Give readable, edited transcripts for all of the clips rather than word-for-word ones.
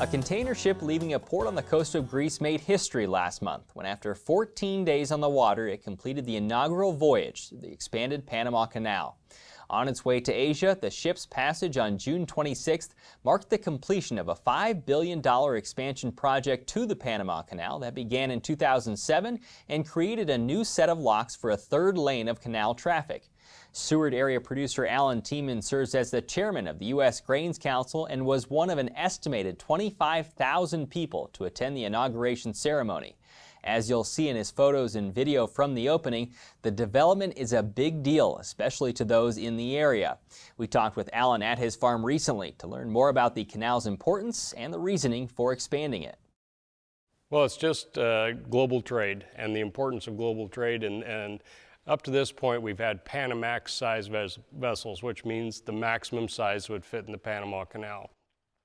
A container ship leaving a port on the coast of Greece made history last month when, after 14 days on the water, it completed the inaugural voyage through the expanded Panama Canal. On its way to Asia, the ship's passage on June 26th marked the completion of a $5 billion expansion project to the Panama Canal that began in 2007 and created a new set of locks for a third lane of canal traffic. Seward area producer Alan Tiemann serves as the chairman of the U.S. Grains Council and was one of an estimated 25,000 people to attend the inauguration ceremony. As you'll see in his photos and video from the opening, the development is a big deal, especially to those in the area. We talked with Alan at his farm recently to learn more about the canal's importance and the reasoning for expanding it. Well, it's just global trade and the importance of global trade, and up to this point we've had Panamax size vessels, which means the maximum size would fit in the Panama Canal.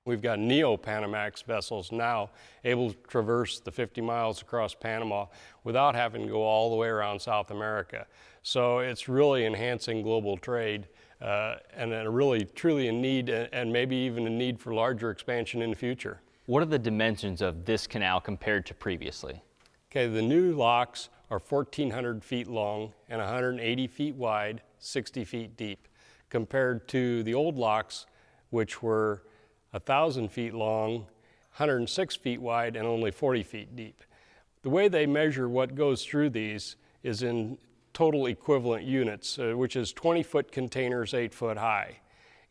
We've got Neo-Panamax vessels now able to traverse the 50 miles across Panama without having to go all the way around South America. So it's really enhancing global trade and really truly a need, and maybe even a need for larger expansion in the future. What are the dimensions of this canal compared to previously? Okay, the new locks are 1,400 feet long and 180 feet wide, 60 feet deep, compared to the old locks, which were 1,000 feet long, 106 feet wide, and only 40 feet deep. The way they measure what goes through these is in total equivalent units, which is 20-foot containers 8 foot high.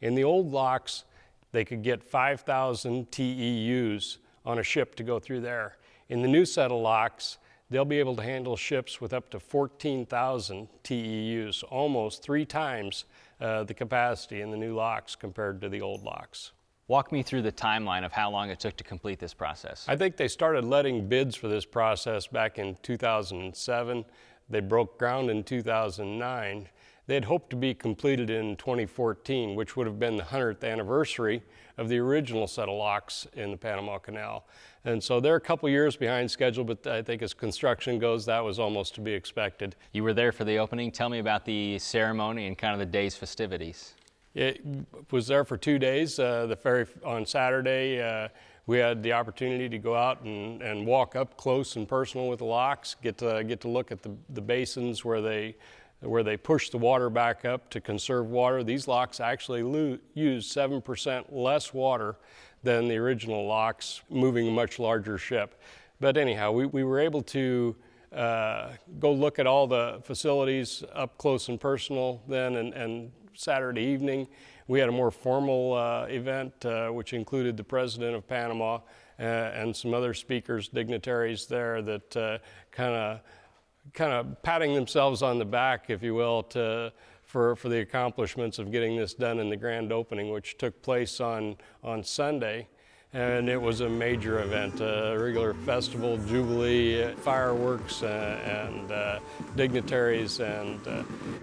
In the old locks, they could get 5,000 TEUs on a ship to go through there. In the new set of locks, they'll be able to handle ships with up to 14,000 TEUs, almost 3 times the capacity in the new locks compared to the old locks. Walk me through the timeline of how long it took to complete this process. I think they started letting bids for this process back in 2007. They broke ground in 2009. They had hoped to be completed in 2014, which would have been the 100th anniversary of the original set of locks in the Panama Canal. And so they're a couple years behind schedule, but I think as construction goes, that was almost to be expected. You were there for the opening. Tell me about the ceremony and kind of the day's festivities. It was there for 2 days. The ferry on Saturday, we had the opportunity to go out and walk up close and personal with the locks, get to look at the basins where they push the water back up to conserve water. These locks actually use 7% less water than the original locks, moving a much larger ship. But anyhow, we were able to go look at all the facilities up close and personal then, and Saturday evening we had a more formal event which included the President of Panama and some other speakers, dignitaries there that kind of patting themselves on the back, if you will, for the accomplishments of getting this done in the grand opening, which took place on Sunday. And it was a major event, a regular festival, jubilee, fireworks, and dignitaries, and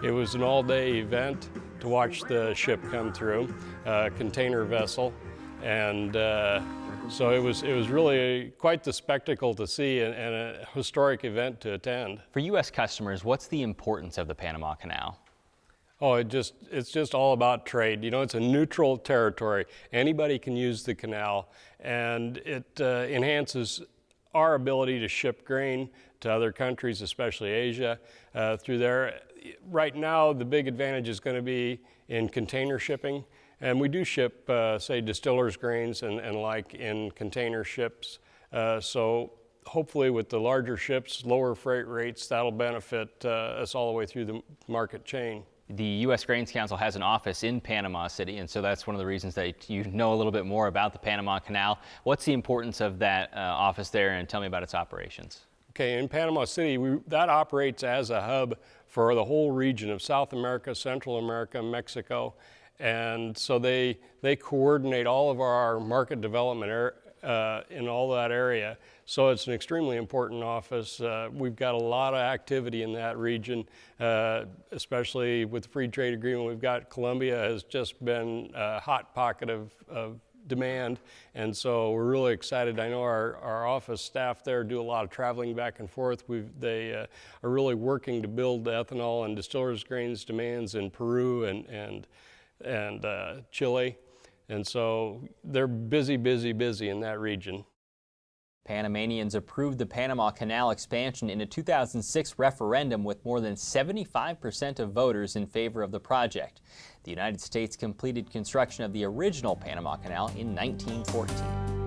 it was an all-day event to watch the ship come through, container vessel, and so it was really quite the spectacle to see and a historic event to attend. For U.S. customers, what's the importance of the Panama Canal? Oh, it's just all about trade. You know, it's a neutral territory. Anybody can use the canal, and it enhances our ability to ship grain to other countries, especially Asia, through there. Right now, the big advantage is going to be in container shipping, and we do ship, say, distillers' grains and like in container ships. So hopefully with the larger ships, lower freight rates, that'll benefit us all the way through the market chain. The U.S. Grains Council has an office in Panama City, and so that's one of the reasons that you know a little bit more about the Panama Canal. What's the importance of that office there, and tell me about its operations? Okay, in Panama City, that operates as a hub for the whole region of South America, Central America, Mexico, and so they coordinate all of our market development in all that area. So it's an extremely important office. We've got a lot of activity in that region, especially with the free trade agreement we've got. Colombia has just been a hot pocket of demand, and so we're really excited. I know our office staff there do a lot of traveling back and forth. They are really working to build ethanol and distillers grains demands in Peru and Chile. And so they're busy, busy, busy in that region. Panamanians approved the Panama Canal expansion in a 2006 referendum with more than 75% of voters in favor of the project. The United States completed construction of the original Panama Canal in 1914.